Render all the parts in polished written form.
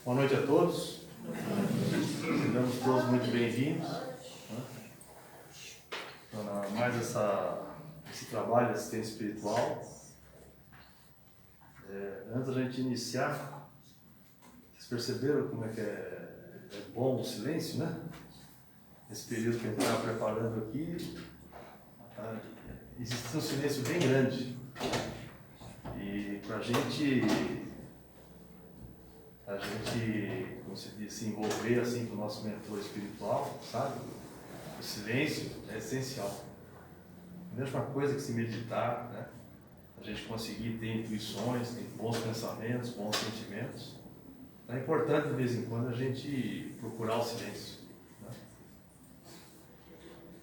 Boa noite a todos. Sejamos todos muito bem-vindos para mais esse trabalho de assistência espiritual. Antes da gente iniciar, vocês perceberam como é que é bom o silêncio, né? Esse período que a gente estava preparando aqui, existe um silêncio bem grande. E para a gente, como se diz, se envolver assim com o nosso mentor espiritual, sabe? O silêncio é essencial. A mesma coisa que se meditar, né? A gente conseguir ter intuições, ter bons pensamentos, bons sentimentos. É importante de vez em quando a gente procurar o silêncio, né?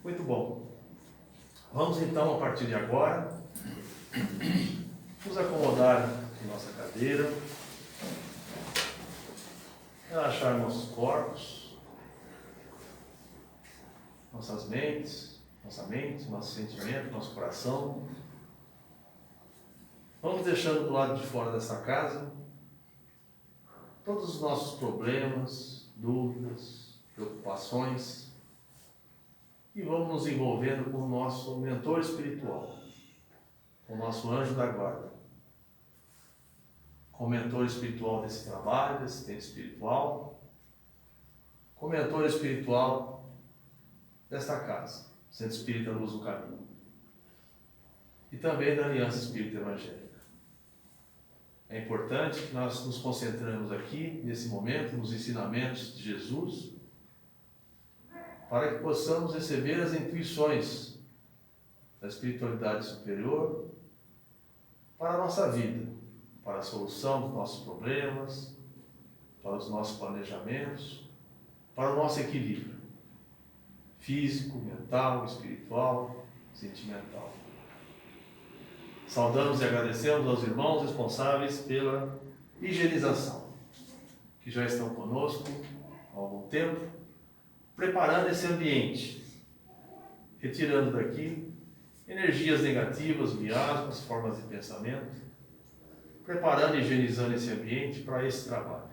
Muito bom. Vamos então, a partir de agora, nos acomodar em nossa cadeira, relaxar nossos corpos, nossas mentes, nosso sentimento, nosso coração. Vamos deixando do lado de fora dessa casa todos os nossos problemas, dúvidas, preocupações e vamos nos envolvendo com o nosso mentor espiritual, com o nosso anjo da guarda, com o mentor espiritual desse trabalho, desse assistente espiritual, com o mentor espiritual desta casa, Centro Espírita Luz do Caminho, e também da Aliança Espírita Evangélica. É importante que nós nos concentremos aqui, nesse momento, nos ensinamentos de Jesus, para que possamos receber as intuições da espiritualidade superior para a nossa vida, para a solução dos nossos problemas, para os nossos planejamentos, para o nosso equilíbrio físico, mental, espiritual, sentimental. Saudamos e agradecemos aos irmãos responsáveis pela higienização, que já estão conosco há algum tempo, preparando esse ambiente, retirando daqui energias negativas, miasmas, formas de pensamento, preparando e higienizando esse ambiente para esse trabalho.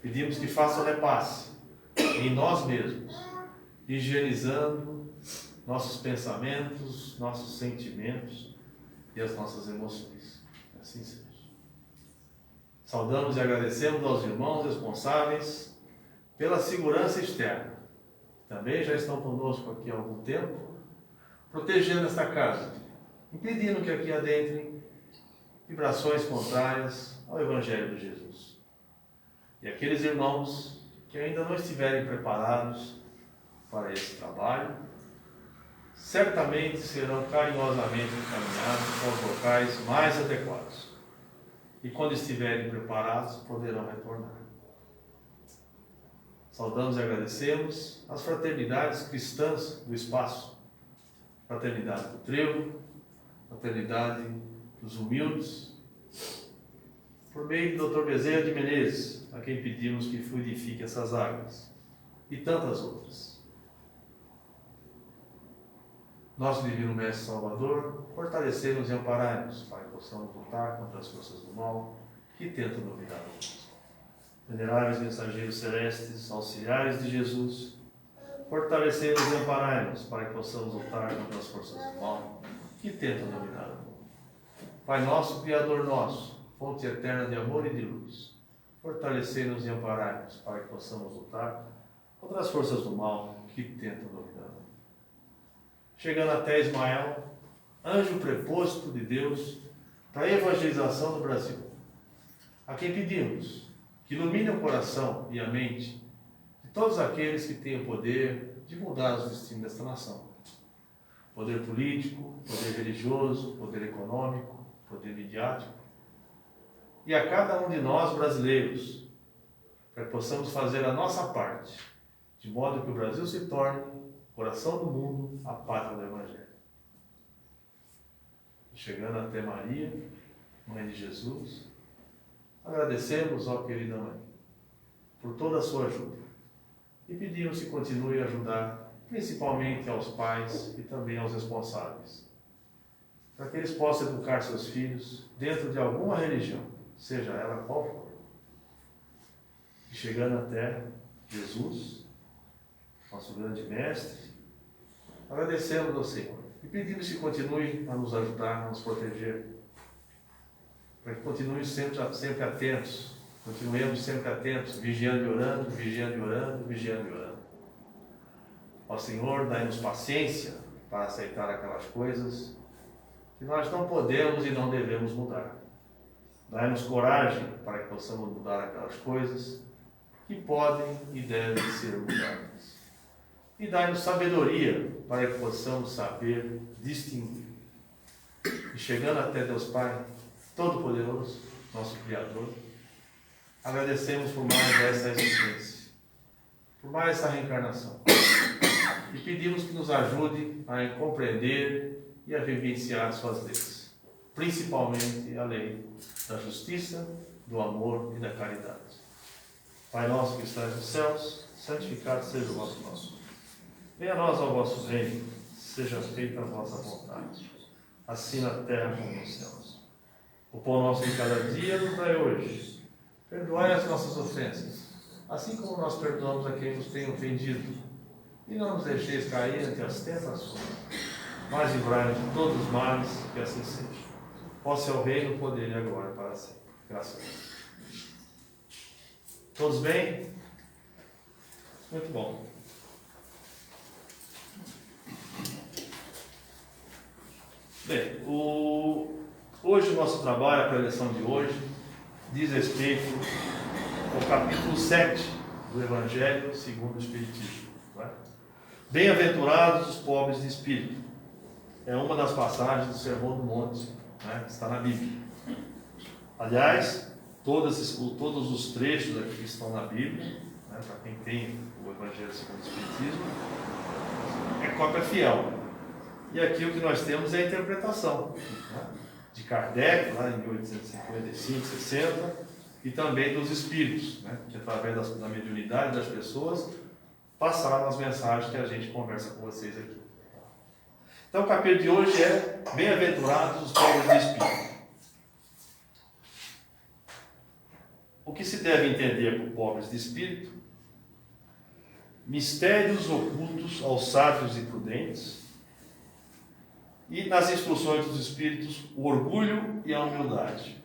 Pedimos que faça o repasse em nós mesmos, higienizando nossos pensamentos, nossos sentimentos e as nossas emoções. Assim seja. Saudamos e agradecemos aos irmãos responsáveis pela segurança externa. Também já estão conosco aqui há algum tempo, protegendo esta casa, impedindo que aqui adentrem vibrações contrárias ao Evangelho de Jesus. E aqueles irmãos que ainda não estiverem preparados para esse trabalho, certamente serão carinhosamente encaminhados para os locais mais adequados. E quando estiverem preparados, poderão retornar. Saudamos e agradecemos as fraternidades cristãs do espaço. Fraternidade do Trevo, Fraternidade dos Humildes, por meio do Dr. Bezerra de Menezes, a quem pedimos que fluidifique essas águas, e tantas outras. Nosso Divino Mestre Salvador, fortalecei-nos e amparai-nos, para que possamos lutar contra as forças do mal que tentam dominar-nos. Veneráveis mensageiros celestes, auxiliares de Jesus, fortalecei-nos e amparai-nos, para que possamos lutar contra as forças do mal que tentam dominar o mundo. Pai nosso, Criador nosso, fonte eterna de amor e de luz, fortalecei-nos e amparai-nos, para que possamos lutar contra as forças do mal que tentam dominar o mundo. Chegando até Ismael, anjo preposto de Deus para a evangelização do Brasil, a quem pedimos que ilumine o coração e a mente de todos aqueles que têm o poder de mudar os destinos desta nação. Poder político, poder religioso, poder econômico, poder midiático. E a cada um de nós brasileiros, para que possamos fazer a nossa parte, de modo que o Brasil se torne coração do mundo, a pátria do Evangelho. Chegando até Maria, Mãe de Jesus, agradecemos, ó querida Mãe, por toda a sua ajuda. E pedimos que continue a ajudar, principalmente aos pais e também aos responsáveis, para que eles possam educar seus filhos dentro de alguma religião, seja ela qual for. chegando até Jesus, nosso grande mestre, agradecemos ao Senhor e pedimos que continue a nos ajudar, a nos proteger, para que continuemos sempre atentos, continuemos sempre atentos, vigiando e orando, vigiando e orando, vigiando e orando. Ó Senhor, dai-nos paciência para aceitar aquelas coisas que nós não podemos e não devemos mudar. Dai-nos coragem para que possamos mudar aquelas coisas que podem e devem ser mudadas. E dai-nos sabedoria para que possamos saber distinguir. E chegando até Deus Pai Todo-Poderoso, nosso Criador, agradecemos por mais essa existência, por mais essa reencarnação. E pedimos que nos ajude a compreender e a vivenciar suas leis, principalmente a lei da justiça, do amor e da caridade. Pai nosso que estás nos céus, santificado seja o vosso nome. Venha a nós ao vosso reino, seja feita a vossa vontade, assim na terra como nos céus. O pão nosso de cada dia nos dai hoje. Perdoai as nossas ofensas, assim como nós perdoamos a quem nos tem ofendido. E não nos deixeis cair ante as tentações, mas livrai-nos de todos os males, que assim seja. Vosso é o reino, o poder e a glória para sempre. Graças a Deus. Todos bem? Muito bom. Bem, hoje o nosso trabalho, a preleção de hoje, diz respeito ao capítulo 7 do Evangelho segundo o Espiritismo. Bem-aventurados os pobres de espírito. É uma das passagens do Sermão do Monte, que está na Bíblia. Aliás, todos os trechos aqui que estão na Bíblia, para quem tem o Evangelho segundo o Espiritismo, é cópia fiel. E aqui o que nós temos é a interpretação de Kardec, lá em 1855, 60, e também dos espíritos, que através da mediunidade das pessoas passaram as mensagens que a gente conversa com vocês aqui. Então o capítulo de hoje é Bem-aventurados os pobres de espírito. O que se deve entender por pobres de espírito? Mistérios ocultos aos sábios e prudentes, e nas instruções dos espíritos, o orgulho e a humildade,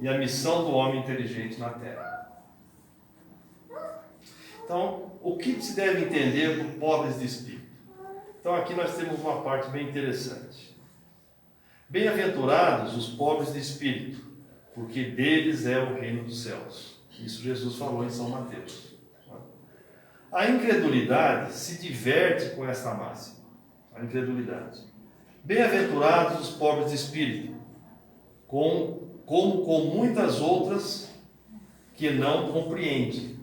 e a missão do homem inteligente na Terra. Então, o que se deve entender por pobres de espírito? Então, aqui nós temos uma parte bem interessante. Bem-aventurados os pobres de espírito, porque deles é o reino dos céus. Isso Jesus falou em São Mateus. A incredulidade se diverte com esta máxima. A incredulidade. Bem-aventurados os pobres de espírito, como com muitas outras que não compreendem.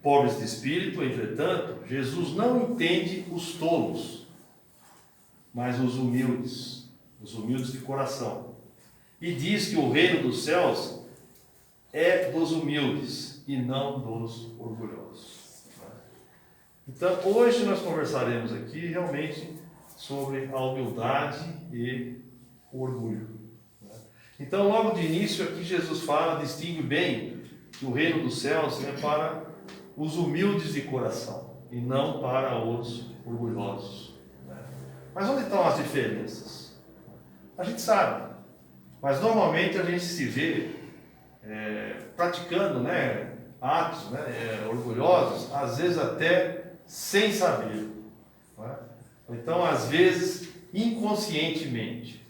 Pobres de espírito, entretanto, Jesus não entende os tolos, mas os humildes de coração. E diz que o reino dos céus é dos humildes e não dos orgulhosos. Então, hoje nós conversaremos aqui realmente sobre a humildade e o orgulho. Então, logo de início aqui Jesus distingue bem que o reino dos céus é para os humildes de coração e não para os orgulhosos. Mas onde estão as diferenças? A gente sabe, mas normalmente a gente se vê praticando atos orgulhosos, às vezes até sem saber. Então, às vezes, inconscientemente,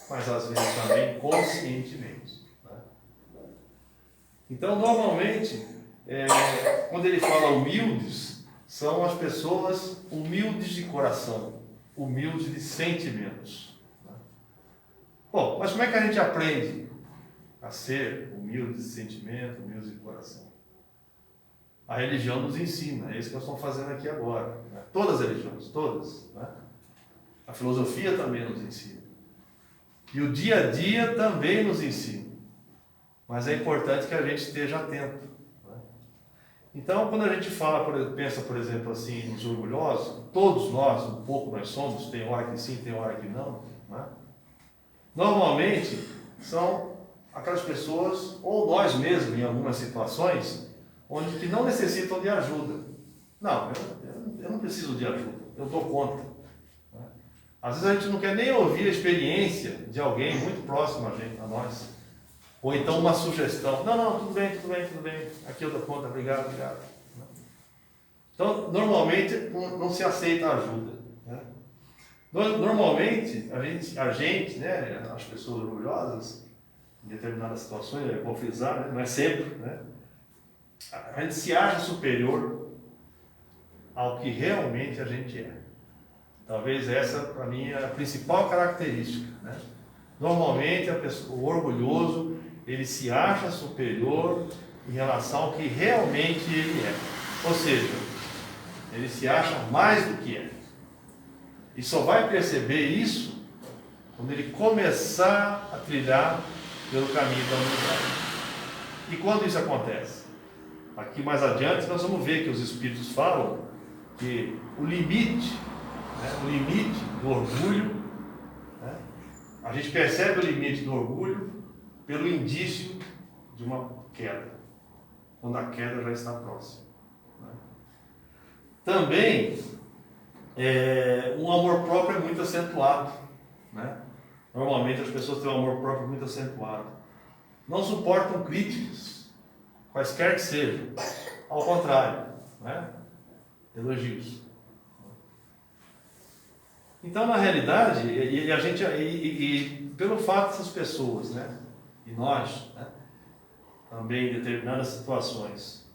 mas às vezes também conscientemente. Então, normalmente, quando ele fala humildes, são as pessoas humildes de coração, humildes de sentimentos. Bom, mas como é que a gente aprende a ser humilde de sentimento, humilde de coração? A religião nos ensina, é isso que nós estamos fazendo aqui agora. Todas as religiões, todas. A filosofia também nos ensina. E o dia a dia também nos ensina. Mas é importante que a gente esteja atento. Então, quando a gente pensa, por exemplo, assim, nos orgulhosos, todos nós, um pouco nós somos, tem hora que sim, tem hora que não. Normalmente, são aquelas pessoas, ou nós mesmos, em algumas situações, onde que não necessitam de ajuda. Não, eu não preciso de ajuda, eu dou conta. Às vezes a gente não quer nem ouvir a experiência de alguém muito próximo a nós. Ou então uma sugestão. Não, tudo bem. Aqui eu dou conta, obrigado. Então, normalmente, não se aceita a ajuda. Né? Normalmente, a gente, né, as pessoas orgulhosas, em determinadas situações, é bom frisar, né, não é sempre, né, a gente se acha superior ao que realmente a gente é. Talvez essa, para mim, é a principal característica. Né? Normalmente, o orgulhoso, ele se acha superior em relação ao que realmente ele é. Ou seja, ele se acha mais do que é. E só vai perceber isso quando ele começar a trilhar pelo caminho da humildade. E quando isso acontece? Aqui mais adiante nós vamos ver que os Espíritos falam que o limite do orgulho, né, a gente percebe o limite do orgulho pelo indício de uma queda, quando a queda já está próxima. Né? Também, um amor próprio é muito acentuado. Né? Normalmente as pessoas têm um amor próprio muito acentuado. Não suportam críticas, quaisquer que sejam. Ao contrário, né? Elogios. Então, na realidade, pelo fato dessas pessoas, né? E nós, né? Também em determinadas situações,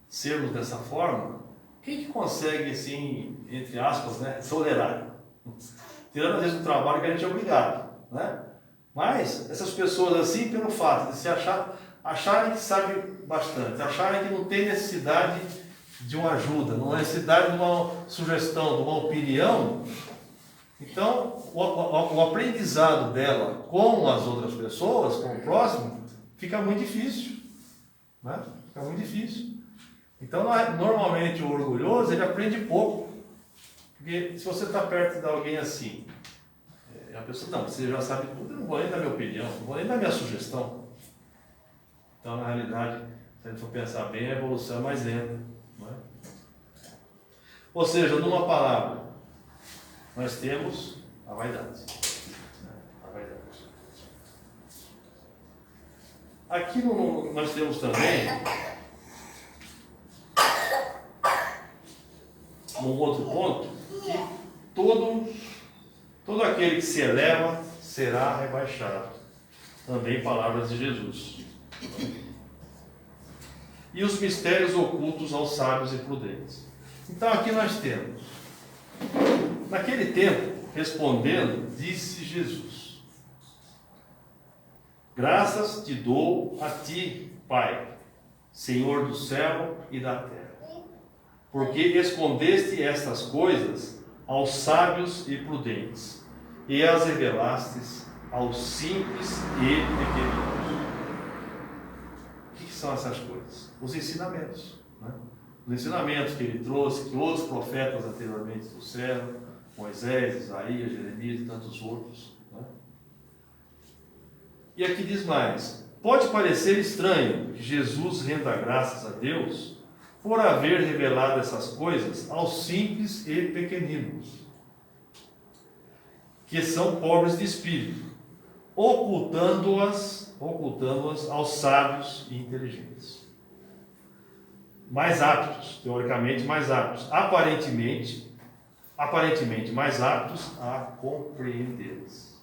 sermos dessa forma, quem que consegue, assim, entre aspas, né, tolerar? Tirando às vezes do trabalho que a gente é obrigado, né? Mas essas pessoas assim, pelo fato de se acharem que sabem bastante, acharem que não tem necessidade de uma ajuda, não há necessidade de uma sugestão, de uma opinião, então o aprendizado dela com as outras pessoas, com o próximo, fica muito difícil, né? Fica muito difícil. Então, normalmente o orgulhoso, ele aprende pouco, porque se você está perto de alguém assim, a pessoa, não, você já sabe tudo, eu não vou nem dar minha opinião, não vou nem dar minha sugestão. Então, na realidade, se a gente for pensar bem, a evolução é mais lenta. Não é? Ou seja, numa palavra, nós temos a vaidade. A vaidade. Aqui nós temos também um outro ponto, que todo aquele que se eleva será rebaixado. Também palavras de Jesus. E os mistérios ocultos aos sábios e prudentes. Então aqui nós temos, naquele tempo, respondendo, disse Jesus: graças te dou a ti, Pai, Senhor do céu e da terra, porque escondeste estas coisas aos sábios e prudentes, e as revelastes aos simples e pequeninos. O que são essas coisas? Os ensinamentos. Né? Os ensinamentos que ele trouxe, que outros profetas anteriormente trouxeram, Moisés, Isaías, Jeremias e tantos outros. Né? E aqui diz mais: pode parecer estranho que Jesus renda graças a Deus por haver revelado essas coisas aos simples e pequeninos, que são pobres de espírito, ocultando-as aos sábios e inteligentes, mais aptos, teoricamente mais aptos, aparentemente mais aptos a compreendê-las.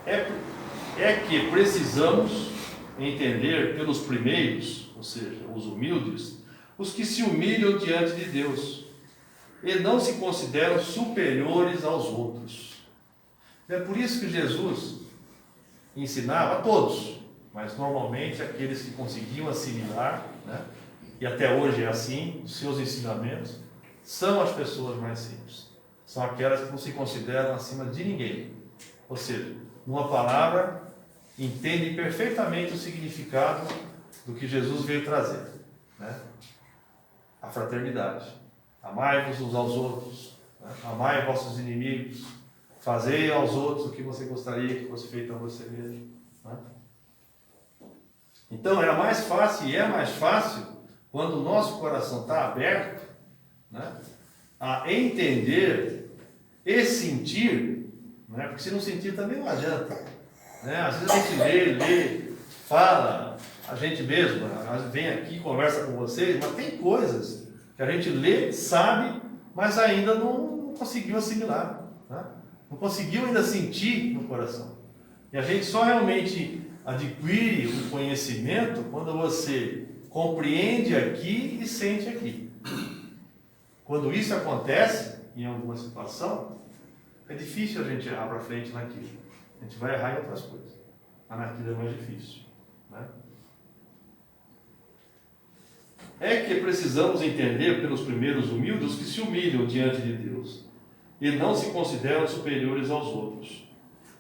É que precisamos entender pelos primeiros, ou seja, os humildes, os que se humilham diante de Deus e não se consideram superiores aos outros. É por isso que Jesus ensinava a todos, mas normalmente aqueles que conseguiam assimilar, né, e até hoje é assim, os seus ensinamentos, são as pessoas mais simples. São aquelas que não se consideram acima de ninguém. Ou seja, numa palavra, entendem perfeitamente o significado do que Jesus veio trazer, né? A fraternidade. Amai-vos uns aos outros, né? Amai vossos inimigos, fazei aos outros o que você gostaria que fosse feito a você mesmo. Né? Então era mais fácil, e é mais fácil, quando o nosso coração está aberto, né, a entender e sentir, né, porque se não sentir também não adianta. Né? Às vezes a gente lê, fala, a gente mesmo, vem aqui, conversa com vocês, mas tem coisas que a gente lê, sabe, mas ainda não conseguiu assimilar, né? Não conseguiu ainda sentir no coração. E a gente só realmente adquire o conhecimento quando você compreende aqui e sente aqui. Quando isso acontece, em alguma situação, é difícil a gente errar para frente naquilo. A gente vai errar em outras coisas. Mas naquilo é mais difícil. Né? É que precisamos entender pelos primeiros humildes que se humilham diante de Deus e não se consideram superiores aos outros.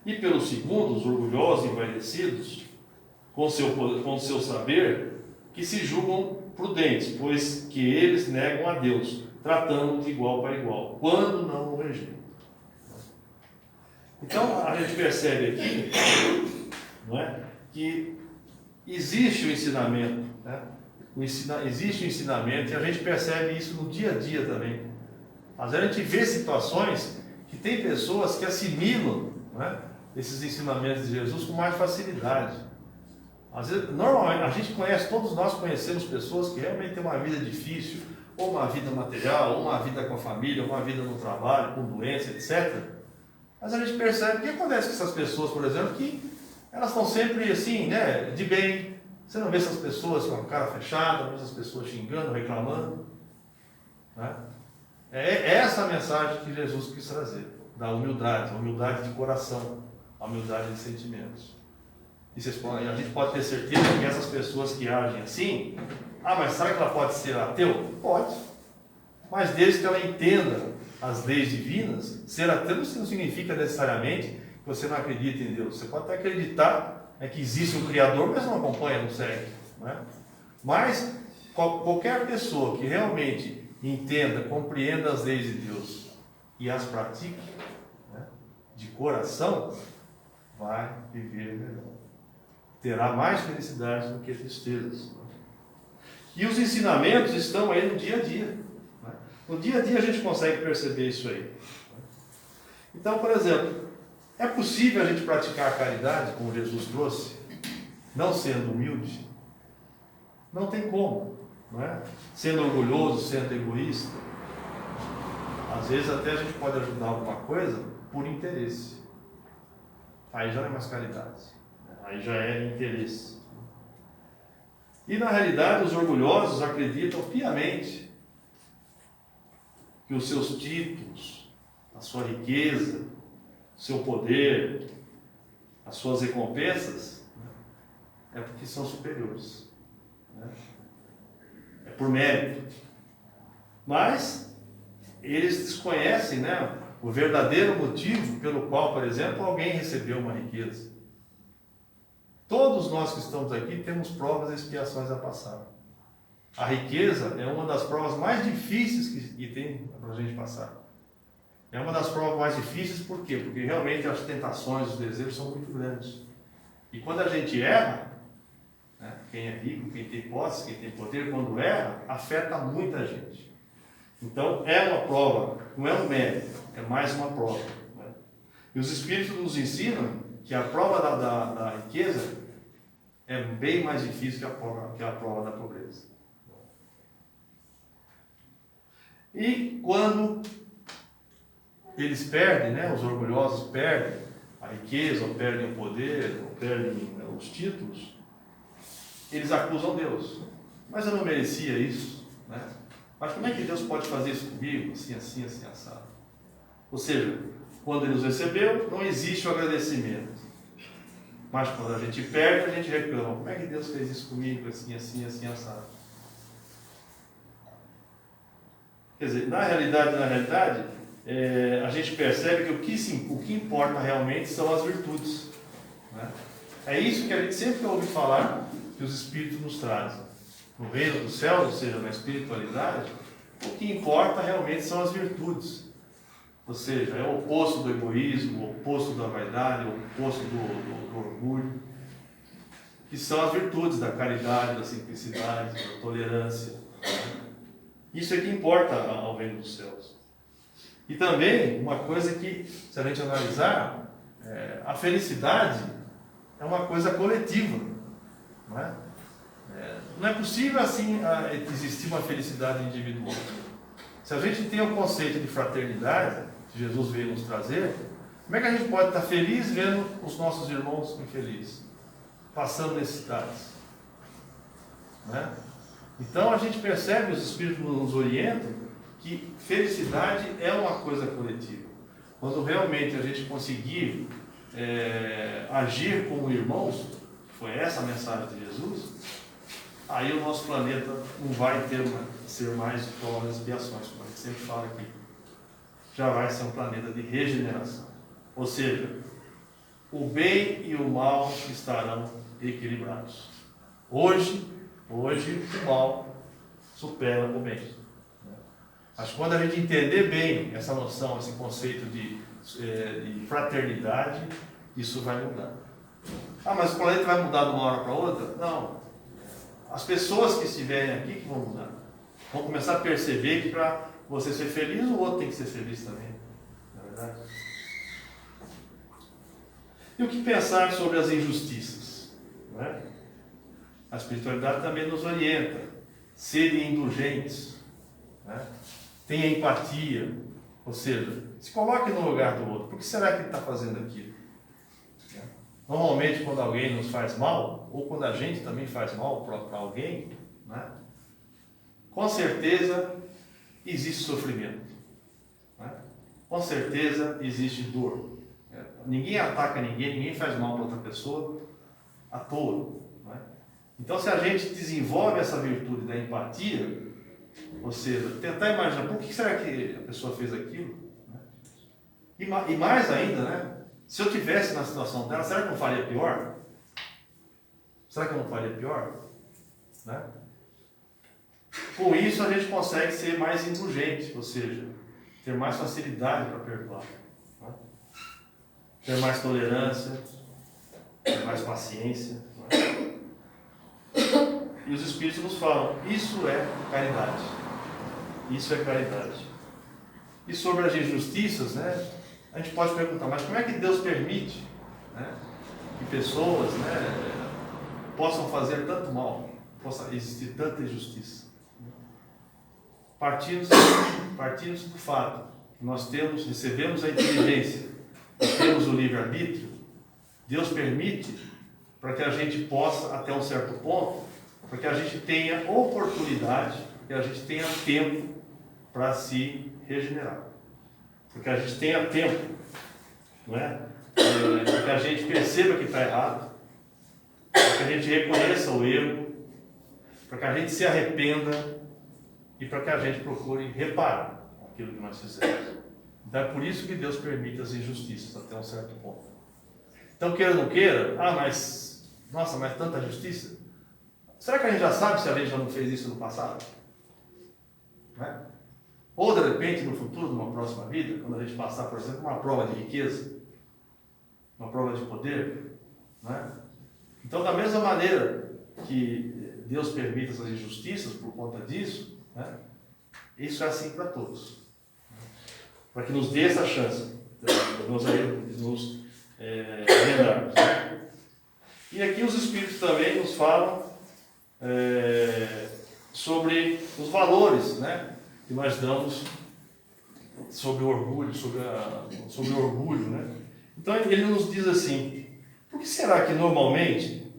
E pelos segundos, orgulhosos e envaidecidos, com seu saber, que se julgam prudentes, pois que eles negam a Deus, tratando de igual para igual, quando não o rejeitam. Então, a gente percebe aqui, não é, que existe o ensinamento, né? Existe o ensinamento, e a gente percebe isso no dia a dia também. Às vezes a gente vê situações que tem pessoas que assimilam, né, esses ensinamentos de Jesus com mais facilidade. Às vezes, normalmente, a gente conhece, todos nós conhecemos pessoas que realmente têm uma vida difícil, ou uma vida material, ou uma vida com a família, ou uma vida no trabalho, com doença, etc. Mas a gente percebe o que acontece com essas pessoas, por exemplo, que elas estão sempre assim, né, de bem. Você não vê essas pessoas com a cara fechada, não vê essas pessoas xingando, reclamando. Né? É essa a mensagem que Jesus quis trazer, da humildade, a humildade de coração, a humildade de sentimentos. E a gente pode ter certeza que essas pessoas que agem assim, mas será que ela pode ser ateu? Pode. Mas desde que ela entenda as leis divinas, ser ateu não significa necessariamente que você não acredita em Deus. Você pode até acreditar que existe um Criador, mas não acompanha, não segue. Né? Mas qualquer pessoa que realmente entenda, compreenda as leis de Deus e as pratique, né, de coração, vai viver melhor. Terá mais felicidade do que tristezas. E os ensinamentos estão aí no dia a dia. Né? No dia a dia a gente consegue perceber isso aí. Então, por exemplo, é possível a gente praticar a caridade, como Jesus trouxe, não sendo humilde? Não tem como, não é? Sendo orgulhoso, sendo egoísta. Às vezes até a gente pode ajudar alguma coisa por interesse. Aí já não é mais caridade. Aí já é interesse. E na realidade os orgulhosos acreditam piamente que os seus títulos, a sua riqueza, seu poder, as suas recompensas, é porque são superiores. Né? É por mérito. Mas eles desconhecem, né, o verdadeiro motivo pelo qual, por exemplo, alguém recebeu uma riqueza. Todos nós que estamos aqui temos provas e expiações a passar. A riqueza é uma das provas mais difíceis que tem para a gente passar. É uma das provas mais difíceis, por quê? Porque realmente as tentações, os desejos são muito grandes. E quando a gente erra, né, quem é rico, quem tem posse, quem tem poder, quando erra, afeta muita gente. Então é uma prova, não é um mérito, é mais uma prova. Né? E os Espíritos nos ensinam que a prova da riqueza é bem mais difícil que a prova da pobreza. E quando eles perdem, né, os orgulhosos perdem a riqueza, ou perdem o poder, ou perdem os títulos, eles acusam Deus. Mas eu não merecia isso, né? Mas como é que Deus pode fazer isso comigo? Assim, assim, assim, assado. Ou seja, quando ele nos recebeu, não existe o agradecimento. Mas quando a gente perde, a gente reclama. Como é que Deus fez isso comigo? Assim, assim, assim, assado. Quer dizer, na realidade, a gente percebe que o que importa realmente são as virtudes. Né? É isso que a gente sempre ouve falar, que os Espíritos nos trazem. No reino dos céus, ou seja, na espiritualidade, o que importa realmente são as virtudes. Ou seja, é o oposto do egoísmo, o oposto da vaidade, o oposto do orgulho. que são as virtudes da caridade, da simplicidade, da tolerância. Isso é que importa ao reino dos céus. E também, uma coisa que, se a gente analisar, a felicidade é uma coisa coletiva. Não é? Não é possível assim existir uma felicidade individual. Se a gente tem o conceito de fraternidade, que Jesus veio nos trazer, como é que a gente pode estar feliz vendo os nossos irmãos infelizes, passando necessidades? Não é? Então a gente percebe, os Espíritos nos orientam, que felicidade é uma coisa coletiva. Quando realmente a gente conseguir agir como irmãos, que foi essa a mensagem de Jesus, aí o nosso planeta não vai ser mais de provas e expiações, como a gente sempre fala aqui. Já vai ser um planeta de regeneração. Ou seja, o bem e o mal estarão equilibrados. Hoje o mal supera o bem. Mas quando a gente entender bem essa noção, esse conceito de fraternidade, isso vai mudar. Mas o planeta vai mudar de uma hora para outra? Não. As pessoas que estiverem aqui que vão mudar. Vão começar a perceber que para você ser feliz, o outro tem que ser feliz também. Não é verdade? E o que pensar sobre as injustiças? Não é? A espiritualidade também nos orienta. Serem indulgentes. Não é? Tenha empatia. Ou seja, se coloque no lugar do outro. Por que será que ele está fazendo aquilo? Normalmente, quando alguém nos faz mal, ou quando a gente também faz mal para alguém, né, com certeza existe sofrimento. Né? Com certeza existe dor. Ninguém ataca ninguém faz mal para outra pessoa à toa. Né? Então, se a gente desenvolve essa virtude da empatia, ou seja, tentar imaginar por que será que a pessoa fez aquilo, né? E mais ainda, né? Se eu tivesse na situação dela, será que eu não faria pior? Será que eu não faria pior? Né? Com isso a gente consegue ser mais indulgente, ou seja, ter mais facilidade para perdoar, né? Ter mais tolerância, ter mais paciência. Né? E os Espíritos nos falam, isso é caridade. Isso é caridade. E sobre as injustiças, né? A gente pode perguntar, mas como é que Deus permite, né, que pessoas, né, possam fazer tanto mal, possa existir tanta injustiça? Partindo do fato que nós recebemos a inteligência e temos o livre-arbítrio, Deus permite para que a gente possa, até um certo ponto, para que a gente tenha oportunidade, que a gente tenha tempo para se regenerar. Porque a gente tenha tempo, não é? Para que a gente perceba que está errado, para que a gente reconheça o erro, para que a gente se arrependa e para que a gente procure reparar aquilo que nós fizemos. Então é por isso que Deus permite as injustiças até um certo ponto. Então, queira ou não queira, mas tanta justiça. Será que a gente já sabe se a gente já não fez isso no passado? Não é? Ou de repente, no futuro, numa próxima vida, quando a gente passar, por exemplo, uma prova de riqueza, uma prova de poder, não é? Então, da mesma maneira que Deus permite essas injustiças por conta disso, né? Isso é assim para todos. Para que nos dê essa chance de nos rendarmos. E aqui os Espíritos também nos falam sobre os valores, né, que nós damos sobre o orgulho, sobre o orgulho, né? Então ele nos diz assim: por que será que normalmente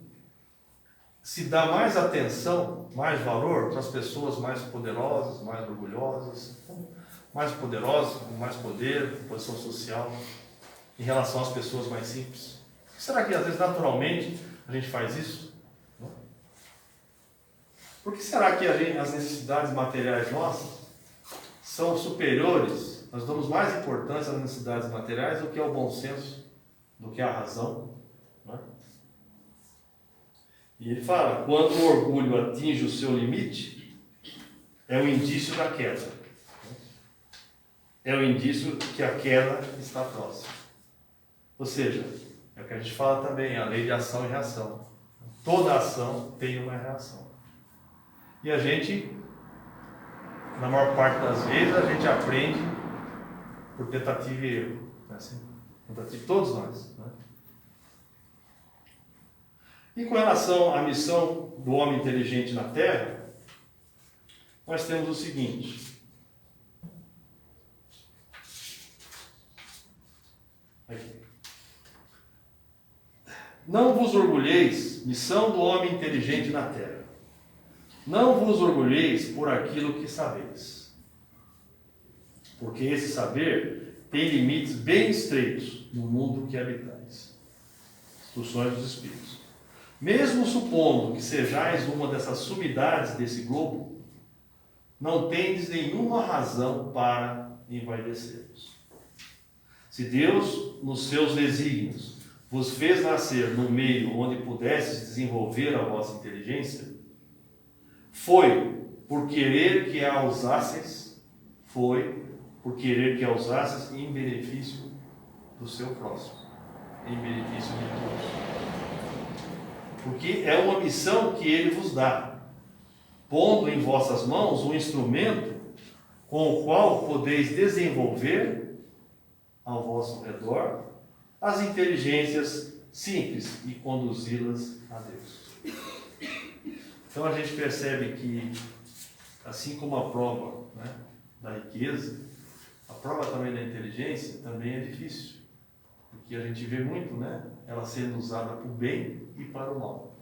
se dá mais atenção, mais valor para as pessoas mais poderosas, mais orgulhosas, com mais poder, posição social, em relação às pessoas mais simples? Por que será que às vezes naturalmente a gente faz isso? Por que será que as necessidades materiais nossas são superiores? Nós damos mais importância às necessidades materiais do que ao bom senso, do que à razão, não é? E ele fala, quando o orgulho atinge o seu limite, é um indício da queda. É um indício que a queda está próxima. Ou seja, é o que a gente fala também, a lei de ação e reação. toda ação tem uma reação. E a gente, na maior parte das vezes, a gente aprende por tentativa e erro. Né? Assim, tentativa, todos nós. Né? E com relação à missão do homem inteligente na Terra, nós temos o seguinte. Aqui. Não vos orgulheis, missão do homem inteligente na Terra. Não vos orgulheis por aquilo que sabeis. Porque esse saber tem limites bem estreitos no mundo que habitais. Instruções dos Espíritos. Mesmo supondo que sejais uma dessas sumidades desse globo, não tendes nenhuma razão para envaidecer-vos. Se Deus, nos seus desígnios, vos fez nascer no meio onde pudesses desenvolver a vossa inteligência, foi por querer que a usasseis, em benefício do seu próximo, em benefício de todos. Porque é uma missão que Ele vos dá, pondo em vossas mãos um instrumento com o qual podeis desenvolver ao vosso redor as inteligências simples e conduzi-las a Deus. Então a gente percebe que, assim como a prova, né, da riqueza, a prova também da inteligência também é difícil. Porque a gente vê muito, né, ela sendo usada para o bem e para o mal.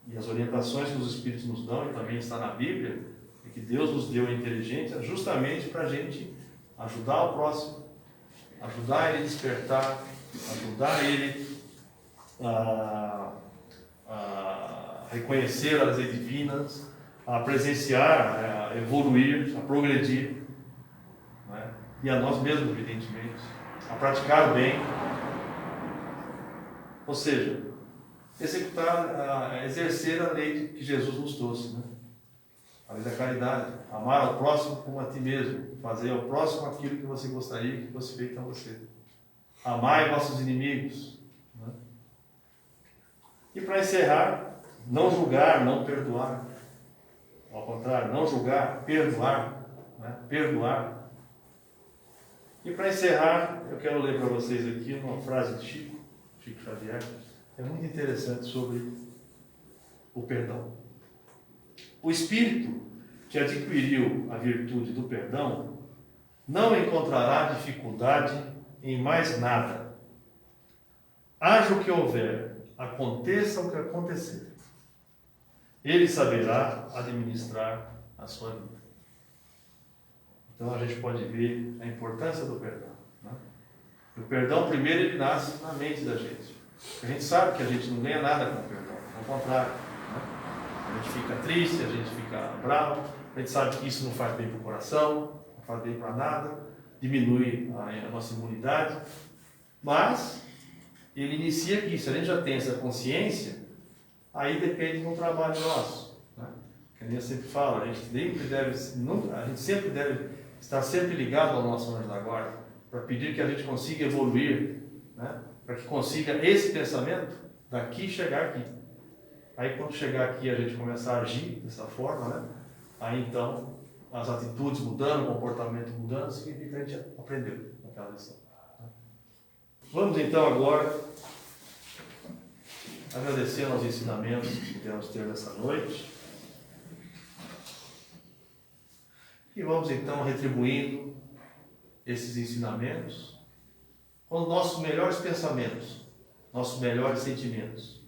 E as orientações que os Espíritos nos dão, e também está na Bíblia, é que Deus nos deu a inteligência justamente para a gente ajudar o próximo, ajudar ele a despertar, ajudar ele a reconhecer as leis divinas, a presenciar, a evoluir, a progredir, né? E a nós mesmos, evidentemente, a praticar o bem, ou seja, exercer a lei que Jesus nos trouxe, né? A lei da caridade, amar ao próximo como a ti mesmo, fazer ao próximo aquilo que você gostaria que fosse feito a você, amai vossos inimigos, né? E para encerrar, não julgar, não perdoar, ao contrário, não julgar, perdoar, né? Perdoar. E para encerrar, eu quero ler para vocês aqui uma frase de Chico Xavier, é muito interessante sobre o perdão. O espírito que adquiriu a virtude do perdão não encontrará dificuldade em mais nada. Haja o que houver, aconteça o que acontecer, ele saberá administrar a sua vida. Então a gente pode ver a importância do perdão, né? O perdão, primeiro, ele nasce na mente da gente. A gente sabe que a gente não ganha nada com o perdão, ao contrário, né? A gente fica triste, a gente fica bravo, a gente sabe que isso não faz bem para o coração, não faz bem para nada, diminui a nossa imunidade, mas ele inicia aqui. Se a gente já tem essa consciência, aí depende de um trabalho nosso, né? Que eu sempre falo, a gente sempre deve estar sempre ligado ao nosso anjo da guarda, para pedir que a gente consiga evoluir, né? Para que consiga esse pensamento daqui chegar aqui. Aí quando chegar aqui a gente começar a agir dessa forma, né? Aí então as atitudes mudando, o comportamento mudando, significa que a gente aprendeu aquela lição. Vamos então agora agradecendo aos ensinamentos que pudemos ter nessa noite. E vamos então retribuindo esses ensinamentos com os nossos melhores pensamentos, nossos melhores sentimentos,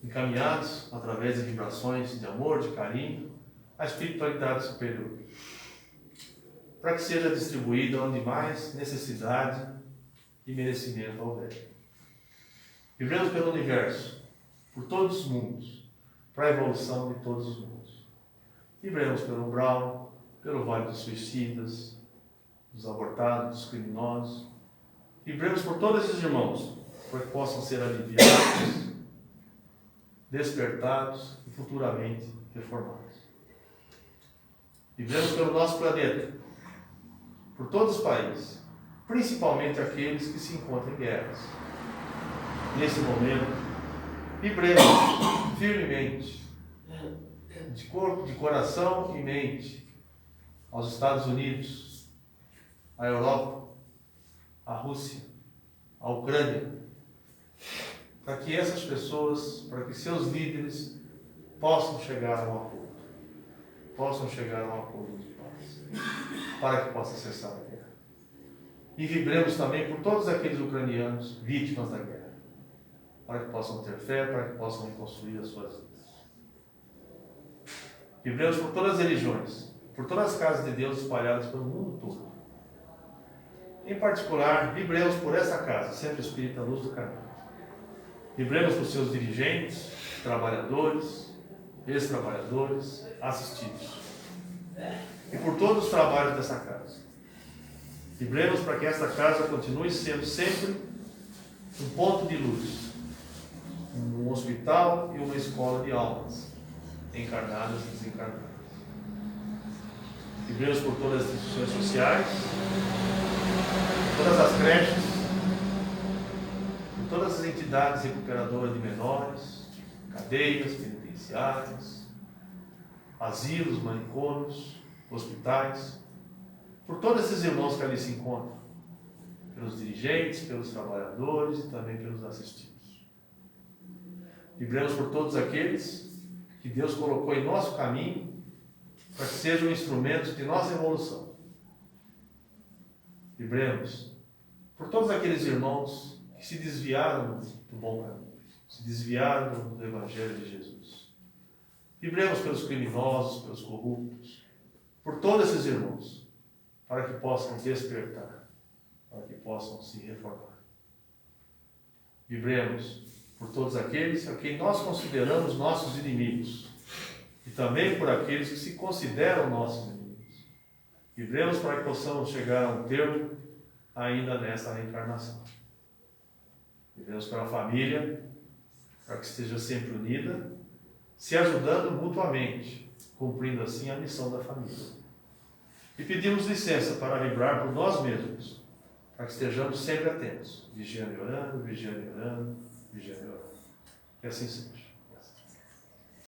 encaminhados através de vibrações de amor, de carinho, à espiritualidade superior, para que seja distribuída onde mais necessidade e merecimento houver. Vivemos pelo universo, por todos os mundos, para a evolução de todos os mundos. Vivemos pelo umbral, pelo vale dos suicidas, dos abortados, dos criminosos. Vibremos por todos esses irmãos, para que possam ser aliviados, despertados e futuramente reformados. Vibremos pelo nosso planeta, por todos os países, principalmente aqueles que se encontram em guerras. Nesse momento, Vibremos firmemente, de corpo, de coração e mente, aos Estados Unidos, à Europa, à Rússia, à Ucrânia, para que essas pessoas, para que seus líderes possam chegar a um acordo, de paz, para que possa cessar a guerra. E vibremos também por todos aqueles ucranianos vítimas da guerra, para que possam ter fé, para que possam reconstruir as suas vidas. Vibremos por todas as religiões, por todas as casas de Deus espalhadas pelo mundo todo. Em particular, vibremos por essa casa, Centro Espírita Luz do Caminho. Vibremos por seus dirigentes, trabalhadores, ex-trabalhadores, assistidos. E por todos os trabalhos dessa casa. Vibremos para que esta casa continue sendo sempre um ponto de luz, um hospital e uma escola de almas, encarnadas e desencarnadas. Vibremos por todas as instituições sociais, por todas as creches, por todas as entidades recuperadoras de menores, cadeias penitenciárias, asilos, manicômios, hospitais, por todos esses irmãos que ali se encontram, pelos dirigentes, pelos trabalhadores e também pelos assistidos. Vibremos por todos aqueles que Deus colocou em nosso caminho para que sejam instrumentos de nossa evolução. Vibremos por todos aqueles irmãos que se desviaram do bom caminho, se desviaram do Evangelho de Jesus. Vibremos pelos criminosos, pelos corruptos, por todos esses irmãos, para que possam despertar, para que possam se reformar. Vibremos por todos aqueles a quem nós consideramos nossos inimigos e também por aqueles que se consideram nossos inimigos. Vibremos para que possamos chegar a um termo ainda nesta reencarnação. Vibremos pela família, para que esteja sempre unida, se ajudando mutuamente, cumprindo assim a missão da família. E pedimos licença para vibrar por nós mesmos, para que estejamos sempre atentos, vigiando e orando, vigiando e orando, vigiando e orando. Que assim seja.